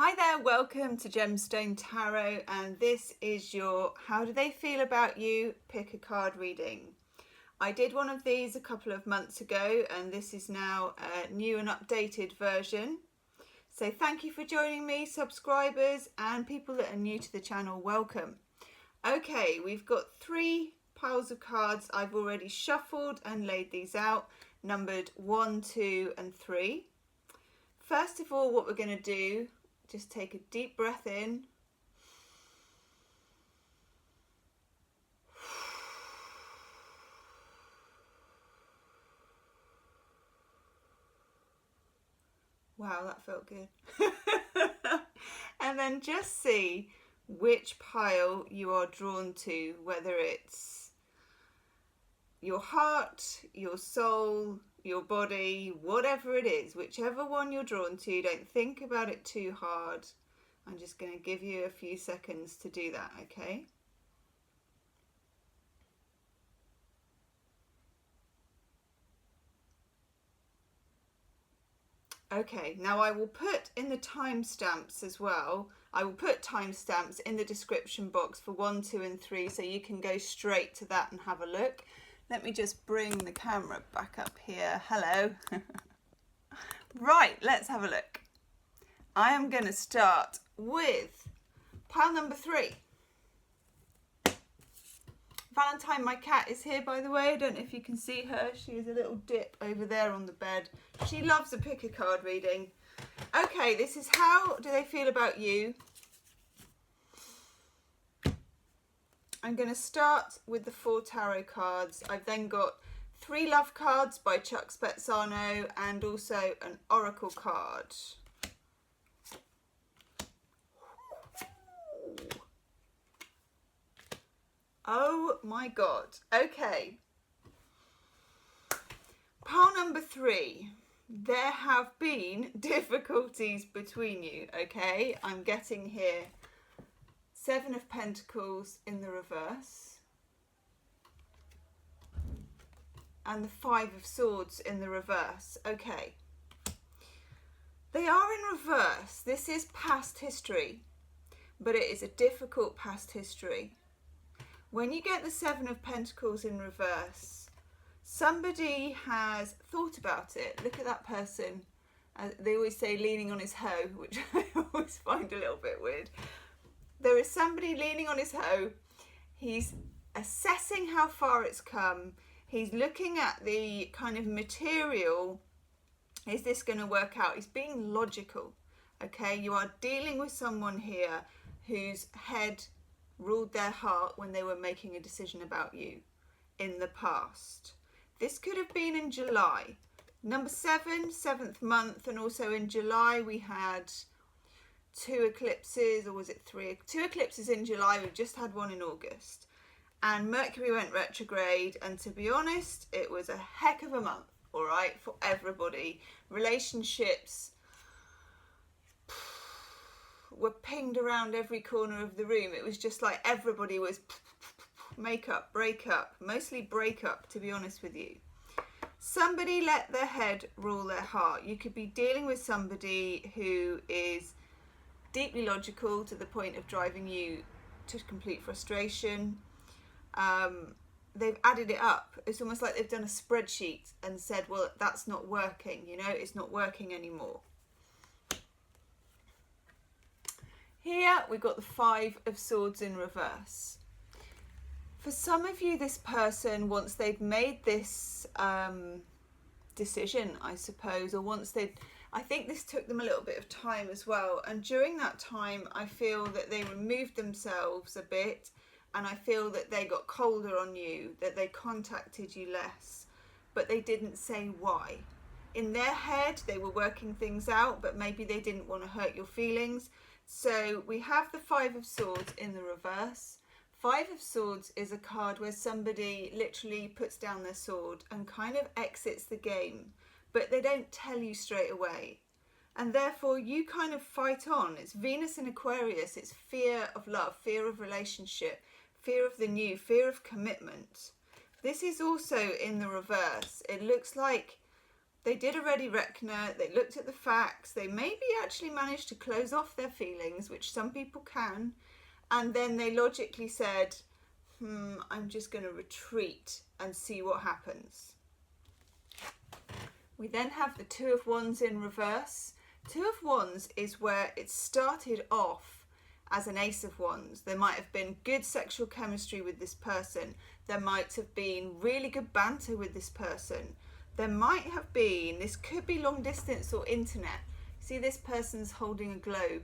Hi there, welcome to Gemstone Tarot, and this is your How Do They Feel About You? Pick a card reading. I did one of these a couple of months ago, and this is now a new and updated version. So thank you for joining me, subscribers and people that are new to the channel, welcome. Okay, we've got 3 piles of cards. I've already shuffled and laid these out, numbered 1, 2 and 3. First of all, what we're going to do, just take a deep breath in. Wow, that felt good. And then just see which pile you are drawn to, whether it's your heart, your soul, your body, whatever it is, whichever one you're drawn to. Don't think about it too hard. I'm just going to give you a few seconds to do that, okay? Okay, now I will put in the timestamps as well. I will put timestamps in the description box for 1, 2 and 3 so you can go straight to that and have a look. Let me just bring the camera back up here. Hello. Right, let's have a look. I am going to start with pile number 3. Valentine, my cat, is here, by the way. I don't know if you can see her. She is a little dip over there on the bed. She loves a pick a card reading. Okay, this is How Do They Feel About You? I'm going to start with the 4 tarot cards. I've then got 3 love cards by Chuck Spezzano and also an oracle card. Oh my God. Okay. Pile number 3. There have been difficulties between you, okay? I'm getting here 7 of Pentacles in the reverse and the 5 of Swords in the reverse. Okay. They are in reverse. This is past history, but it is a difficult past history. When you get the 7 of Pentacles in reverse, somebody has thought about it. Look at that person. They always say leaning on his hoe, which I always find a little bit weird. There is somebody leaning on his hoe. He's assessing how far it's come. He's looking at the kind of material. Is this going to work out? He's being logical. Okay, you are dealing with someone here whose head ruled their heart when they were making a decision about you in the past. This could have been in July. Number 7, 7th month, and also in July we had 2 eclipses, or was it 3? 2 eclipses in July. We've just had one in August. And Mercury went retrograde, and to be honest, it was a heck of a month, all right, for everybody. Relationships were pinged around every corner of the room. It was just like everybody was make up, break up, mostly break up, to be honest with you. Somebody let their head rule their heart. You could be dealing with somebody who is deeply logical to the point of driving you to complete frustration. They've added it up. It's almost like they've done a spreadsheet and said, well, that's not working, you know, it's not working anymore. Here we've got the 5 of Swords in reverse. For some of you, this person, once they've made this decision, I suppose, or once they've, I think this took them a little bit of time as well. And during that time, I feel that they removed themselves a bit, and I feel that they got colder on you, that they contacted you less, but they didn't say why. In their head, they were working things out, but maybe they didn't want to hurt your feelings. So we have the 5 of Swords in the reverse. 5 of Swords is a card where somebody literally puts down their sword and kind of exits the game, but they don't tell you straight away. And therefore you kind of fight on. It's Venus in Aquarius. It's fear of love, fear of relationship, fear of the new, fear of commitment. This is also in the reverse. It looks like They did a ready reckoner, they looked at the facts, they maybe actually managed to close off their feelings, which some people can, and then they logically said, I'm just going to retreat and see what happens. We then have the Two of Wands in reverse. Two of Wands is where it started off as an Ace of Wands. There might have been good sexual chemistry with this person. There might have been really good banter with this person. There might have been, this could be long distance or internet. See, this person's holding a globe.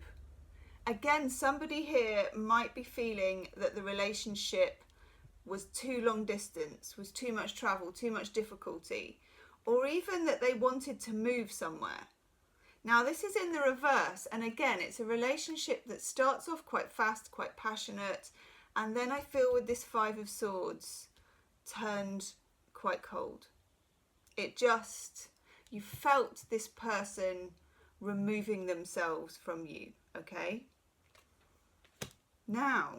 Again, somebody here might be feeling that the relationship was too long distance, was too much travel, too much difficulty, or even that they wanted to move somewhere. Now, this is in the reverse, and again, it's a relationship that starts off quite fast, quite passionate, and then I feel with this Five of Swords turned quite cold. It just, you felt this person removing themselves from you, okay? Now,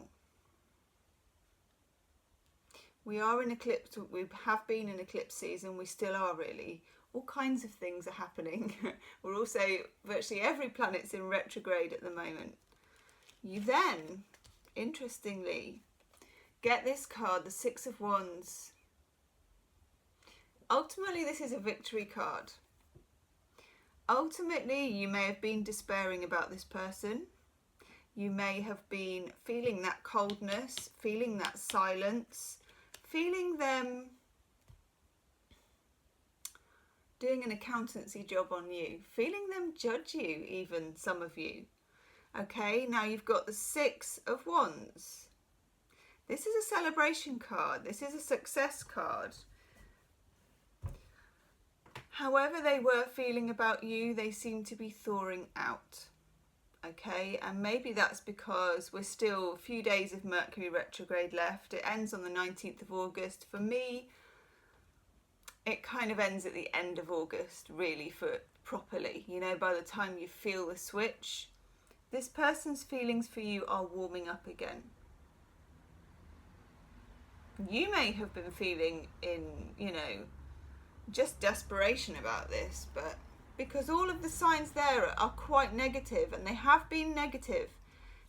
we are in eclipse, we have been in eclipse season, we still are really. All kinds of things are happening. We're also, virtually every planet's in retrograde at the moment. You then, interestingly, get this card, the Six of Wands. Ultimately, this is a victory card. Ultimately, you may have been despairing about this person. You may have been feeling that coldness, feeling that silence, feeling them doing an accountancy job on you, feeling them judge you, even some of you. Okay, now you've got the Six of Wands. This is a celebration card. This is a success card. However they were feeling about you, they seem to be thawing out. Okay, and maybe that's because we're still a few days of Mercury retrograde left. It ends on the 19th of August. For me, it kind of ends at the end of August, really, for properly. You know, by the time you feel the switch, this person's feelings for you are warming up again. You may have been feeling in, you know, just desperation about this, but because all of the signs there are quite negative, and they have been negative.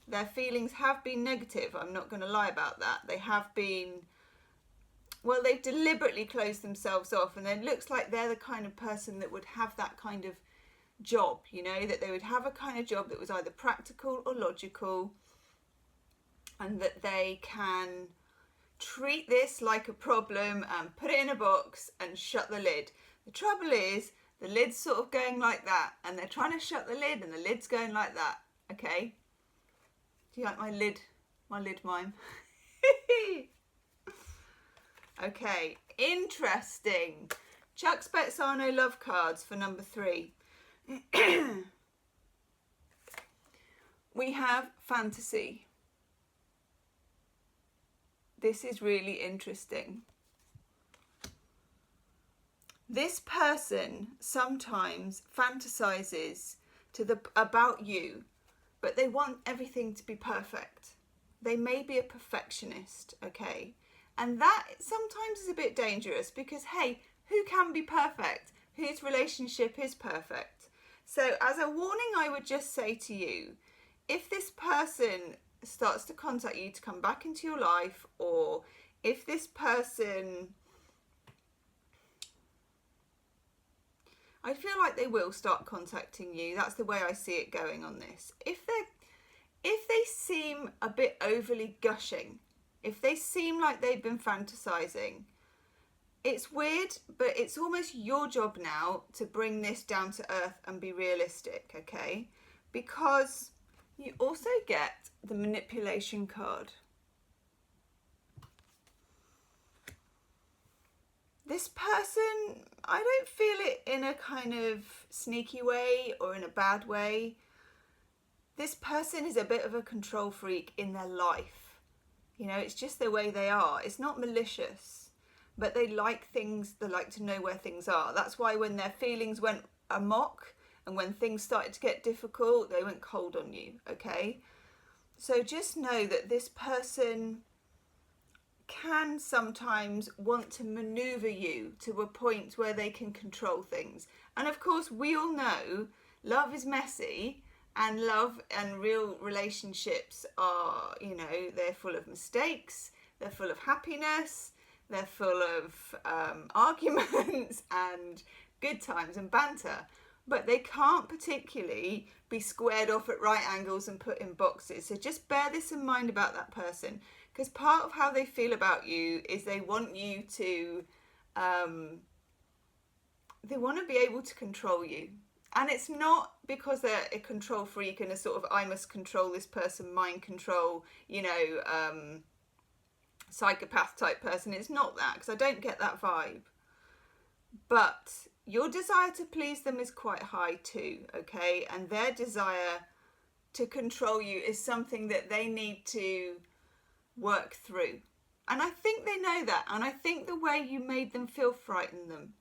Their feelings have been negative. I'm not going to lie about that. They have been, well, they've deliberately closed themselves off, and it looks like they're the kind of person that would have that kind of job, you know, that they would have a kind of job that was either practical or logical, and that they can treat this like a problem and put it in a box and shut the lid. The trouble is, the lid's sort of going like that, and they're trying to shut the lid, and the lid's going like that. Okay? Do you like my lid mime? Okay, interesting. Chuck Spezzano love cards for number 3. We have fantasy. This is really interesting. This person sometimes fantasizes about you, but they want everything to be perfect. They may be a perfectionist, okay? And that sometimes is a bit dangerous because, hey, who can be perfect? Whose relationship is perfect? So as a warning, I would just say to you, if this person starts to contact you to come back into your life, or if this person, I feel like they will start contacting you. That's the way I see it going on this. If they seem a bit overly gushing, if they seem like they've been fantasizing, it's weird, but it's almost your job now to bring this down to earth and be realistic, okay? Because you also get the manipulation card. This person, I don't feel it in a kind of sneaky way or in a bad way. This person is a bit of a control freak in their life. You know, it's just the way they are. It's not malicious, but they like things, they like to know where things are. That's why when their feelings went amok and when things started to get difficult, they went cold on you, okay? So just know that this person can sometimes want to maneuver you to a point where they can control things. And of course, we all know love is messy, and love and real relationships are, you know, they're full of mistakes, they're full of happiness, they're full of arguments and good times and banter. But they can't particularly be squared off at right angles and put in boxes. So just bear this in mind about that person, because part of how they feel about you is they want you to, they want to be able to control you. And it's not because they're a control freak and a sort of, I must control this person, mind control, you know, psychopath type person. It's not that, because I don't get that vibe. But your desire to please them is quite high too, okay? And their desire to control you is something that they need to work through. And I think they know that. And I think the way you made them feel frightened them.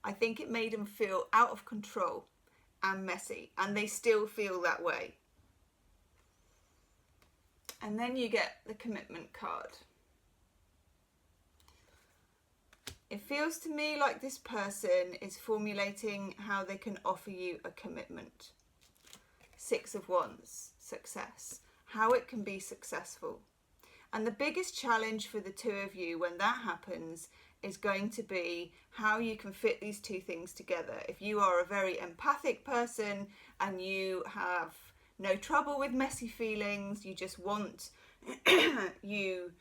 I think it made them feel out of control and messy. And they still feel that way. And then you get the commitment card. It feels to me like this person is formulating how they can offer you a commitment. 6 of Wands, success. How it can be successful. And the biggest challenge for the two of you when that happens is going to be how you can fit these two things together. If you are a very empathic person and you have no trouble with messy feelings, you just want, you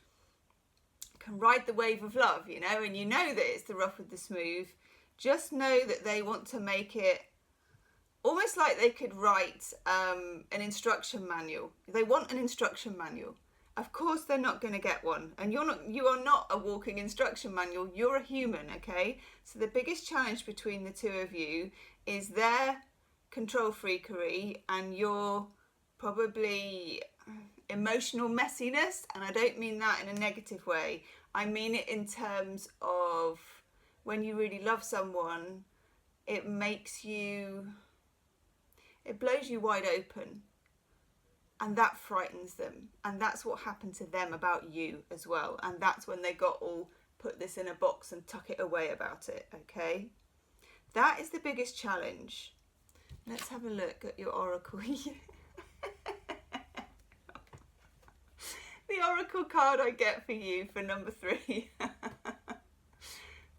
can ride the wave of love, you know, and you know that it's the rough with the smooth, just know that they want to make it almost like they could write an instruction manual. They want an instruction manual. Of course they're not going to get one, and you are not a walking instruction manual. You're a human, okay? So the biggest challenge between the two of you is their control freakery and your probably emotional messiness. And I don't mean that in a negative way. I mean it in terms of when you really love someone, it makes you, it blows you wide open. And that frightens them. And that's what happened to them about you as well. And that's when they got all put this in a box and tuck it away about it, okay? That is the biggest challenge. Let's have a look at your oracle. The oracle card I get for you for number 3.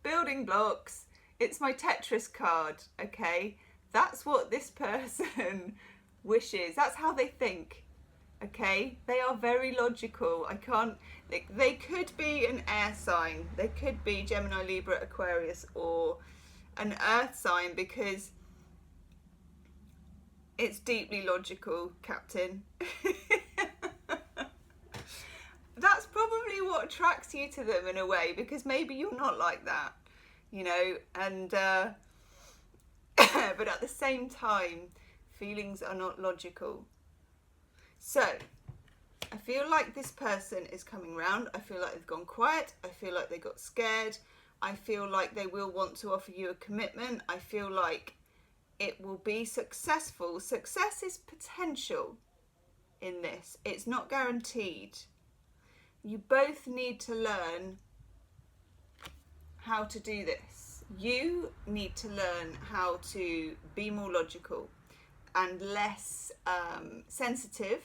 Building blocks. It's my Tetris card, okay? That's what this person wishes. That's how they think. Okay, they are very logical. They could be an air sign. They could be Gemini, Libra, Aquarius, or an earth sign, because it's deeply logical, Captain. That's probably what attracts you to them in a way, because maybe you're not like that, you know, and but at the same time, feelings are not logical. So, I feel like this person is coming round. I feel like they've gone quiet. I feel like they got scared. I feel like they will want to offer you a commitment. I feel like it will be successful. Success is potential in this. It's not guaranteed. You both need to learn how to do this. You need to learn how to be more logical and less sensitive,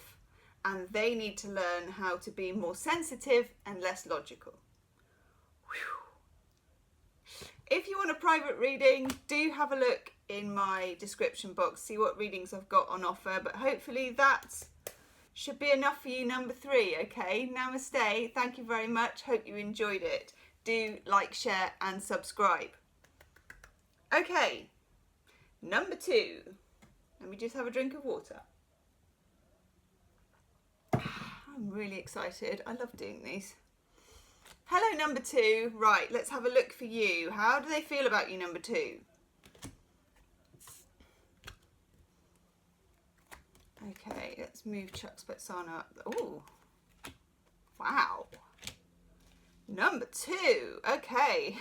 and they need to learn how to be more sensitive and less logical. Whew. If you want a private reading, do have a look in my description box, see what readings I've got on offer, but hopefully that should be enough for you, number 3, okay? Namaste, thank you very much, hope you enjoyed it. Do like, share and subscribe. Okay, number 2. Let me just have a drink of water. I'm really excited. I love doing these. Hello, number 2. Right, let's have a look for you. How do they feel about you, number 2? Okay, let's move Chuck Spetzana up. Oh, wow. Number 2. Okay.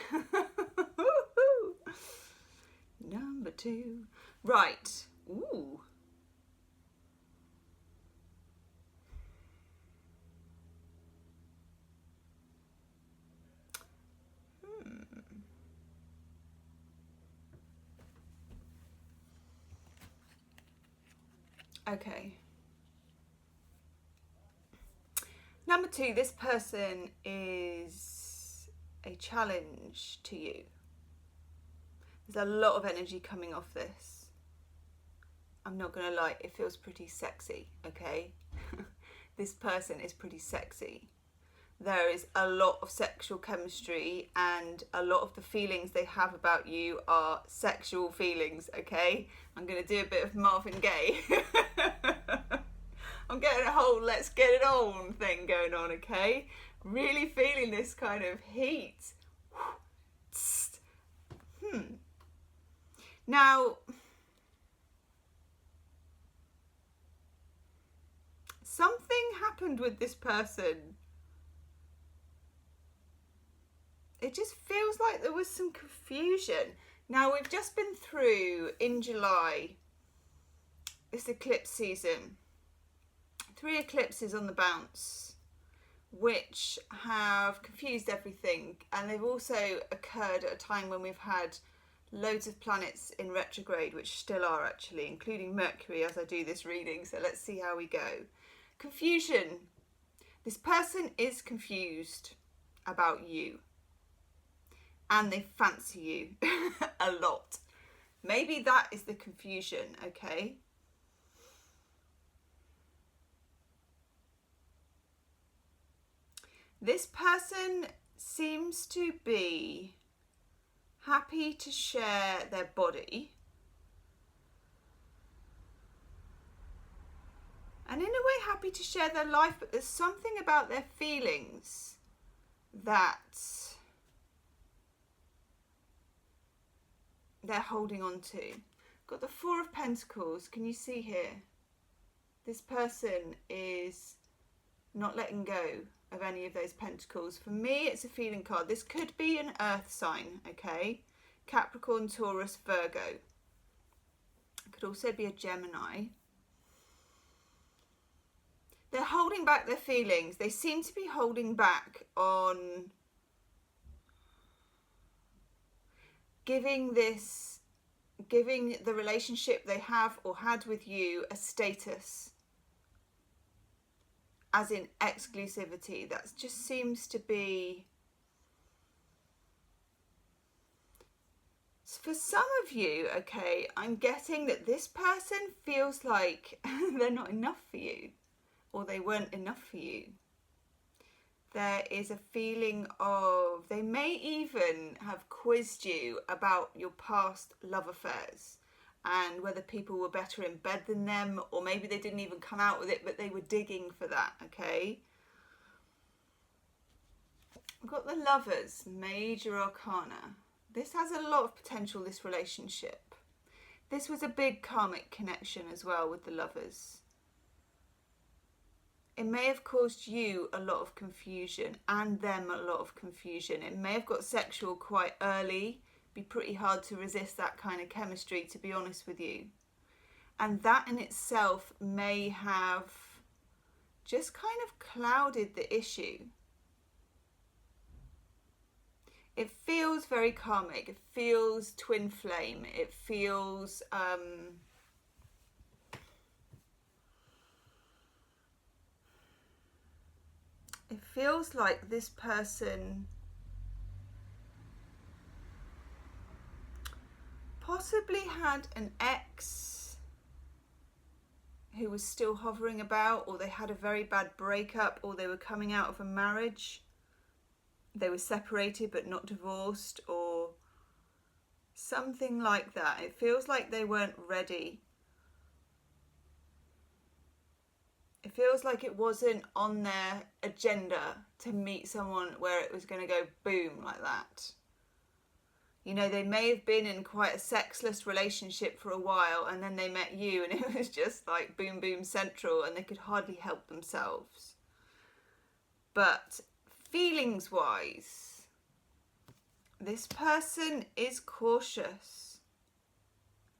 Number 2. Right. Ooh. Okay. Number 2, this person is a challenge to you. There's a lot of energy coming off this. I'm not going to lie, it feels pretty sexy, okay? This person is pretty sexy. There is a lot of sexual chemistry, and a lot of the feelings they have about you are sexual feelings, okay? I'm going to do a bit of Marvin Gaye. I'm getting a whole let's get it on thing going on, okay? Really feeling this kind of heat. Now, something happened with this person. It just feels like there was some confusion. Now, we've just been through, in July, this eclipse season. 3 eclipses on the bounce, which have confused everything. And they've also occurred at a time when we've had loads of planets in retrograde, which still are actually, including Mercury as I do this reading. So let's see how we go. Confusion. This person is confused about you. And they fancy you a lot. Maybe that is the confusion, okay? This person seems to be happy to share their body. And in a way happy to share their life, but there's something about their feelings that they're holding on to. Got the 4 of Pentacles. Can you see here? This person is not letting go of any of those pentacles. For me, it's a feeling card. This could be an earth sign, okay? Capricorn, Taurus, Virgo. It could also be a Gemini. They're holding back their feelings. They seem to be holding back on giving the relationship they have or had with you a status, as in exclusivity. That just seems to be, for some of you, okay, I'm getting that this person feels like they're not enough for you, or they weren't enough for you. There is a feeling of, they may even have quizzed you about your past love affairs and whether people were better in bed than them, or maybe they didn't even come out with it, but they were digging for that, okay? We've got the Lovers, Major Arcana. This has a lot of potential, this relationship. This was a big karmic connection as well with the Lovers. It may have caused you a lot of confusion and them a lot of confusion. It may have got sexual quite early. Be pretty hard to resist that kind of chemistry, to be honest with you. And that in itself may have just kind of clouded the issue. It feels very karmic. It feels twin flame. It feels it feels like this person possibly had an ex who was still hovering about, or they had a very bad breakup, or they were coming out of a marriage. They were separated but not divorced, or something like that. It feels like they weren't ready. It feels like it wasn't on their agenda to meet someone where it was going to go boom like that. You know, they may have been in quite a sexless relationship for a while, and then they met you and it was just like boom, boom central, and they could hardly help themselves. But feelings wise, this person is cautious.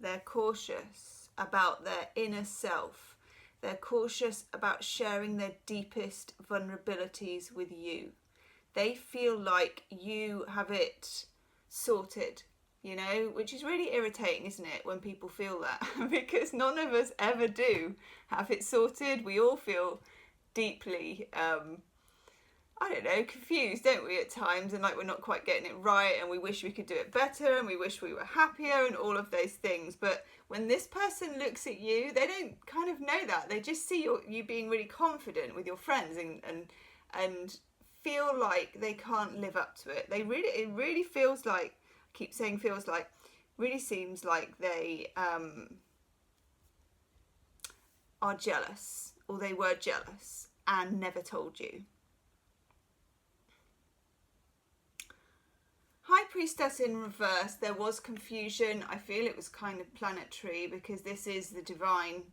They're cautious about their inner self. They're cautious about sharing their deepest vulnerabilities with you. They feel like you have it sorted. you know, which is really irritating, isn't it, when people feel that? Because none of us ever do have it sorted. We all feel deeply, I don't know, confused, don't we, at times, and like we're not quite getting it right, and we wish we could do it better, and we wish we were happier, and all of those things. But when this person looks at you, they don't kind of know that. They just see you being really confident with your friends and feel like they can't live up to it. It really feels like, I keep saying feels like, really seems like they are jealous, or they were jealous and never told you. High Priestess in reverse, there was confusion. I feel it was kind of planetary because this is the divine.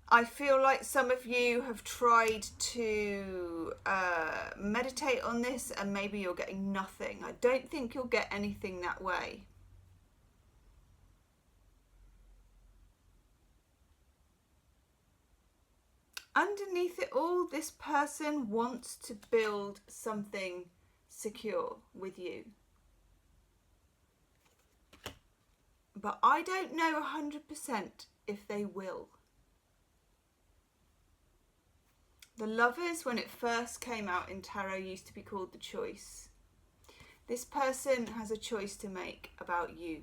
I feel like some of you have tried to meditate on this and maybe you're getting nothing. I don't think you'll get anything that way. Underneath it all, this person wants to build something secure with you. But I don't know 100% if they will. The Lovers, when it first came out in tarot, used to be called the Choice. This person has a choice to make about you.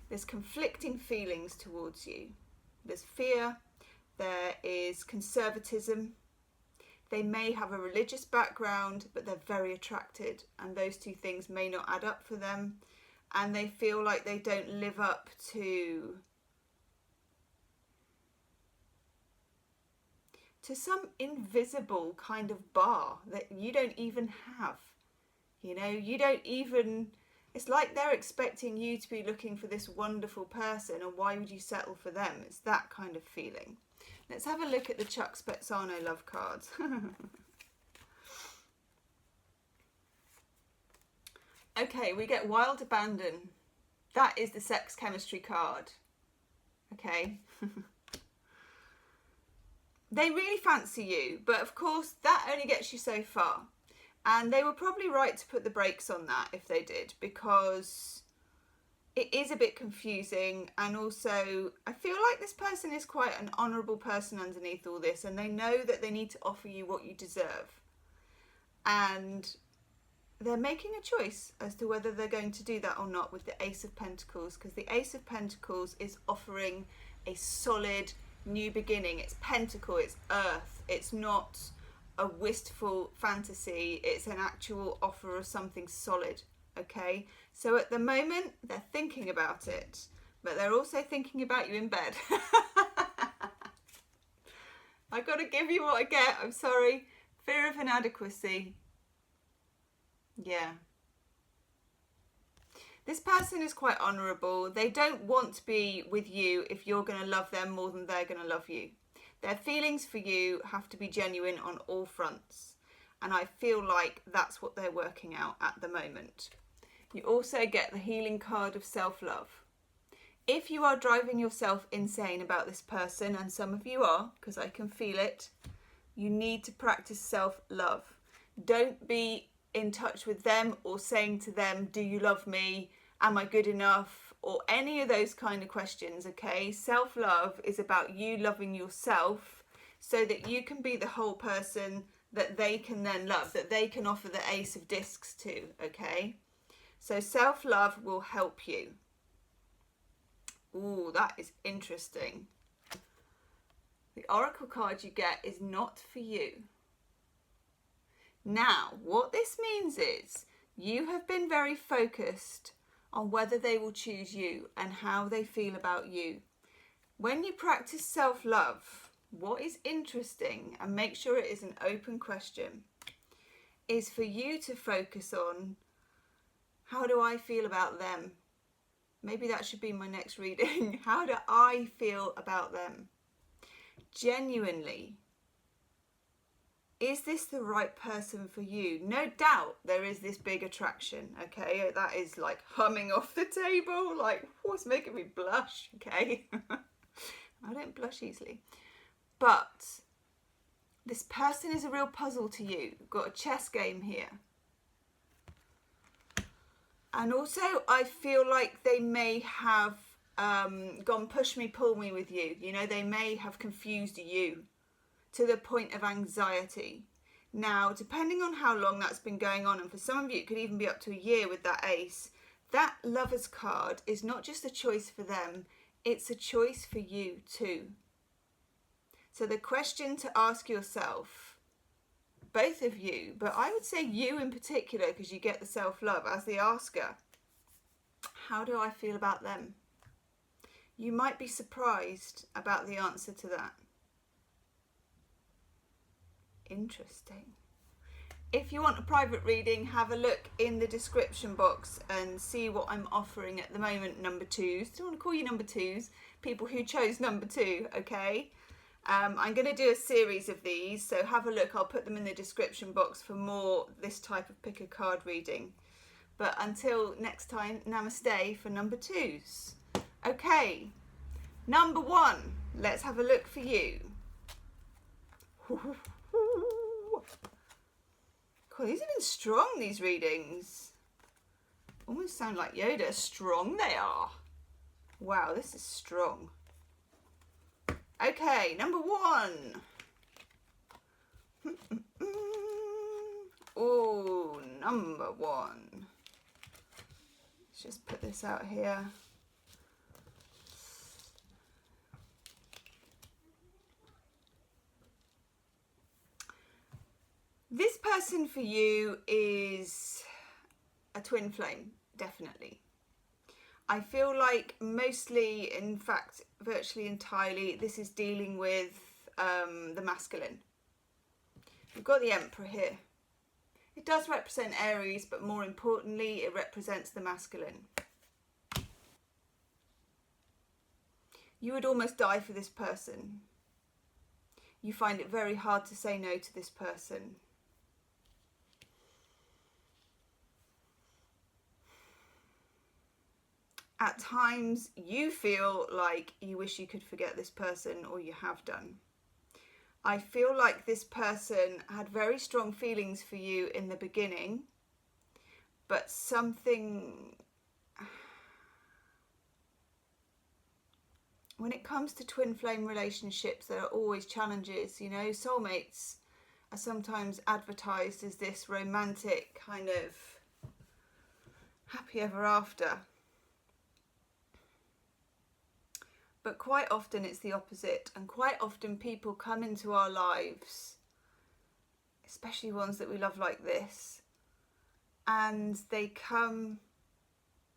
There's conflicting feelings towards you. There's fear, there is conservatism. They may have a religious background, but they're very attracted, and those two things may not add up for them, and they feel like they don't live up to some invisible kind of bar that you don't even have. You know, you don't even, it's like they're expecting you to be looking for this wonderful person, and why would you settle for them? It's that kind of feeling. Let's have a look at the Chuck Spezzano love cards. Okay, we get Wild Abandon. That is the sex chemistry card. Okay. They really fancy you, but of course that only gets you so far. And they were probably right to put the brakes on that if they did, because it is a bit confusing, and also I feel like this person is quite an honourable person underneath all this, and they know that they need to offer you what you deserve. And they're making a choice as to whether they're going to do that or not with the Ace of Pentacles, because the Ace of Pentacles is offering a solid new beginning. It's pentacle, it's earth, it's not a wistful fantasy, it's an actual offer of something solid. Okay, so at the moment they're thinking about it, but they're also thinking about you in bed. I gotta give you what I get, I'm sorry. Fear of inadequacy. Yeah. This person is quite honourable. They don't want to be with you if you're going to love them more than they're going to love you. Their feelings for you have to be genuine on all fronts. And I feel like that's what they're working out at the moment. You also get the healing card of self-love. If you are driving yourself insane about this person, and some of you are, because I can feel it, you need to practice self-love. Don't be in touch with them or saying to them, do you love me? Am I good enough? Or any of those kind of questions, okay? Self-love is about you loving yourself so that you can be the whole person that they can then love, that they can offer the Ace of Discs to, okay? So self-love will help you. Ooh, that is interesting. The Oracle card you get is not for you. Now, what this means is you have been very focused on whether they will choose you and how they feel about you. When you practice self-love, what is interesting, and make sure it is an open question, is for you to focus on, how do I feel about them? Maybe that should be my next reading. How do I feel about them? Genuinely, is this the right person for you? No doubt there is this big attraction, okay? That is like humming off the table, like what's making me blush, okay? I don't blush easily. But this person is a real puzzle to you. We've got a chess game here. And also, I feel like they may have gone push me, pull me with you. You know, they may have confused you to the point of anxiety. Now, depending on how long that's been going on, and for some of you, it could even be up to a year with that ace, that Lovers card is not just a choice for them, it's a choice for you too. So the question to ask yourself, both of you, but I would say you in particular, because you get the self-love as the asker, how do I feel about them? You might be surprised about the answer to that. Interesting. If you want a private reading, have a look in the description box and see what I'm offering at the moment, number twos. I don't want to call you number twos, people who chose number 2, okay? I'm going to do a series of these, so have a look. I'll put them in the description box for more this type of pick a card reading. But until next time, namaste for number 2s. Okay, number 1, let's have a look for you. God, these have been strong, these readings. Almost sound like Yoda. Strong they are. Wow, this is strong. Okay, number 1. Oh, number 1. Let's just put this out here. This person for you is a twin flame, definitely. I feel like mostly, in fact, virtually entirely, this is dealing with the masculine. We've got the Emperor here. It does represent Aries, but more importantly, it represents the masculine. You would almost die for this person. You find it very hard to say no to this person. At times, you feel like you wish you could forget this person, or you have done. I feel like this person had very strong feelings for you in the beginning, but something... When it comes to twin flame relationships, there are always challenges. You know, soulmates are sometimes advertised as this romantic kind of happy ever after. But quite often it's the opposite, and quite often people come into our lives, especially ones that we love like this, and they come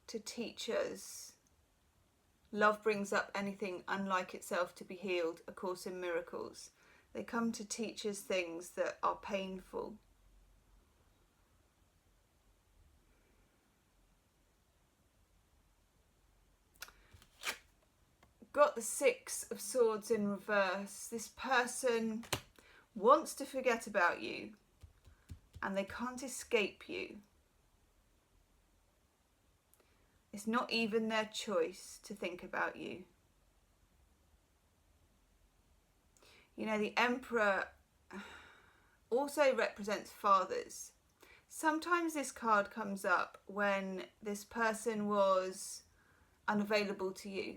to teach us. Love brings up anything unlike itself to be healed, A Course in Miracles. They come to teach us things that are painful. Got the 6 of Swords in reverse. This person wants to forget about you and they can't escape you. It's not even their choice to think about you. You know, the Emperor also represents fathers. Sometimes this card comes up when this person was unavailable to you.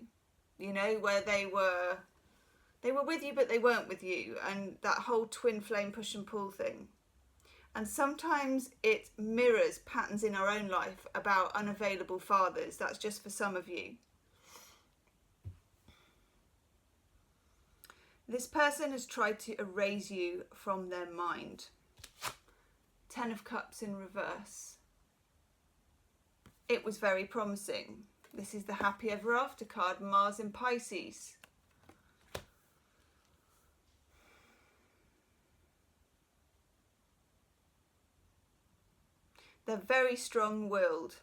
You know, where they were with you but they weren't with you, and that whole twin flame push and pull thing. And sometimes it mirrors patterns in our own life about unavailable fathers. That's just for some of you. This person has tried to erase you from their mind. 10 of Cups in reverse. It was very promising. This is the Happy Ever After card, Mars in Pisces. They're very strong-willed.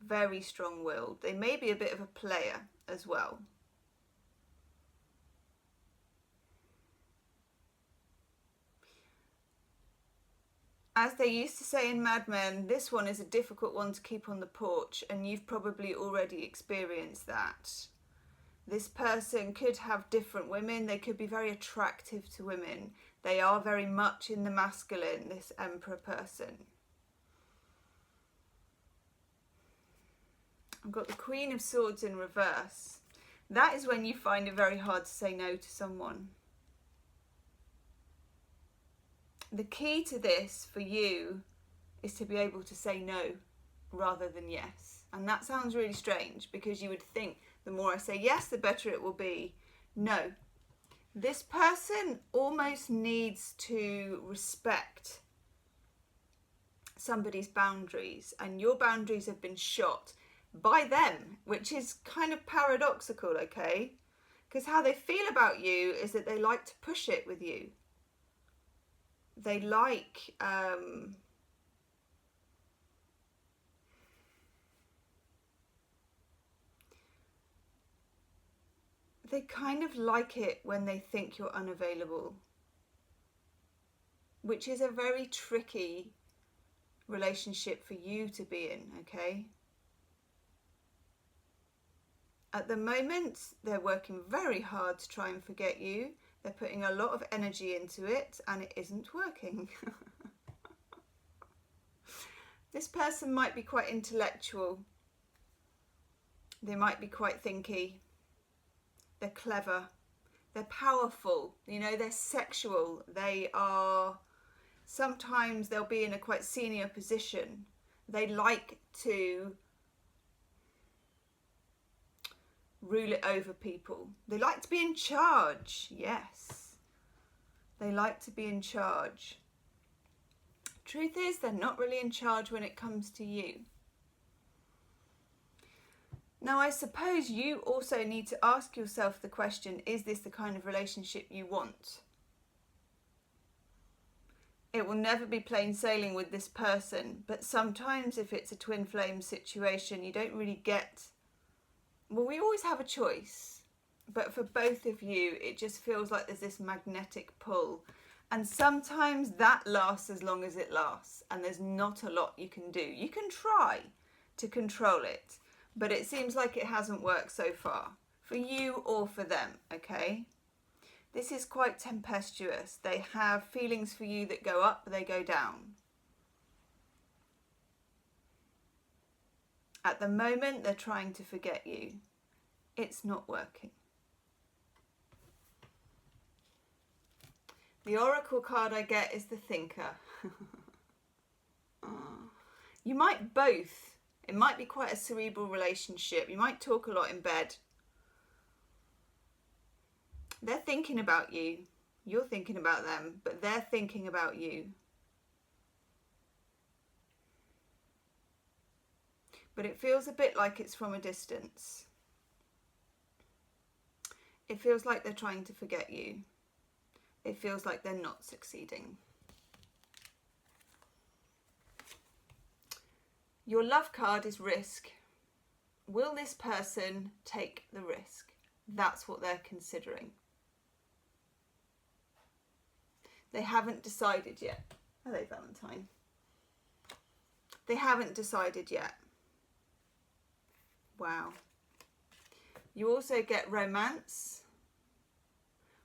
Very strong-willed. They may be a bit of a player as well. As they used to say in Mad Men, this one is a difficult one to keep on the porch, and you've probably already experienced that. This person could have different women. They could be very attractive to women. They are very much in the masculine, this Emperor person. I've got the Queen of Swords in reverse. That is when you find it very hard to say no to someone. The key to this for you is to be able to say no rather than yes. And that sounds really strange because you would think the more I say yes, the better it will be. No. This person almost needs to respect somebody's boundaries, and your boundaries have been shot by them, which is kind of paradoxical, okay? Because how they feel about you is that they like to push it with you. They like they kind of like it when they think you're unavailable, which is a very tricky relationship for you to be in, okay? At the moment, they're working very hard to try and forget you. They're putting a lot of energy into it and it isn't working. This person might be quite intellectual. They might be quite thinky. They're clever. They're powerful. You know, they're sexual. They are... Sometimes they'll be in a quite senior position. They like to rule it over people. They like to be in charge. Yes. They like to be in charge. Truth is, they're not really in charge when it comes to you. Now, I suppose you also need to ask yourself the question, is this the kind of relationship you want? It will never be plain sailing with this person, but sometimes if it's a twin flame situation, you don't really get... Well, we always have a choice, but for both of you, it just feels like there's this magnetic pull. And sometimes that lasts as long as it lasts, and there's not a lot you can do. You can try to control it, but it seems like it hasn't worked so far, for you or for them, okay? This is quite tempestuous. They have feelings for you that go up, they go down. At the moment, they're trying to forget you. It's not working. The oracle card I get is the Thinker. You might both. It might be quite a cerebral relationship. You might talk a lot in bed. They're thinking about you. You're thinking about them, but they're thinking about you. But it feels a bit like it's from a distance. It feels like they're trying to forget you. It feels like they're not succeeding. Your love card is risk. Will this person take the risk? That's what they're considering. They haven't decided yet. Hello, Valentine. They haven't decided yet. Wow. You also get romance.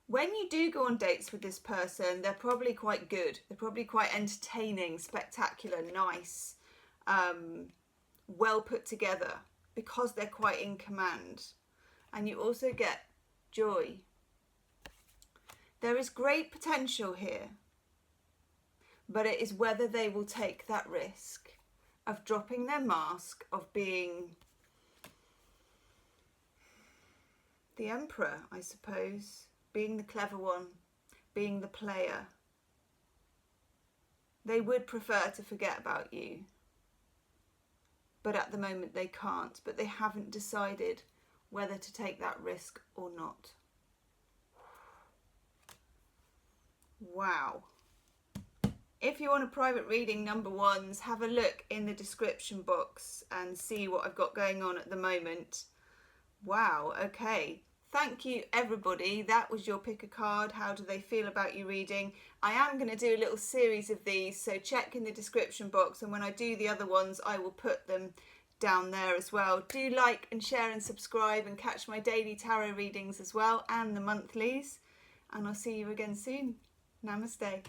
When you do go on dates with this person, they're probably quite good. They're probably quite entertaining, spectacular, nice, well put together, because they're quite in command. And you also get joy. There is great potential here, but it is whether they will take that risk of dropping their mask, of being the emperor, I suppose, being the clever one, being the player. They would prefer to forget about you, but at the moment they can't, but they haven't decided whether to take that risk or not. Wow. If you want a private reading, number ones, have a look in the description box and see what I've got going on at the moment. Wow, okay. Thank you, everybody. That was your pick a card. How do they feel about you reading? I am going to do a little series of these, so check in the description box, and when I do the other ones, I will put them down there as well. Do like and share and subscribe and catch my daily tarot readings as well, and the monthlies. And I'll see you again soon. Namaste.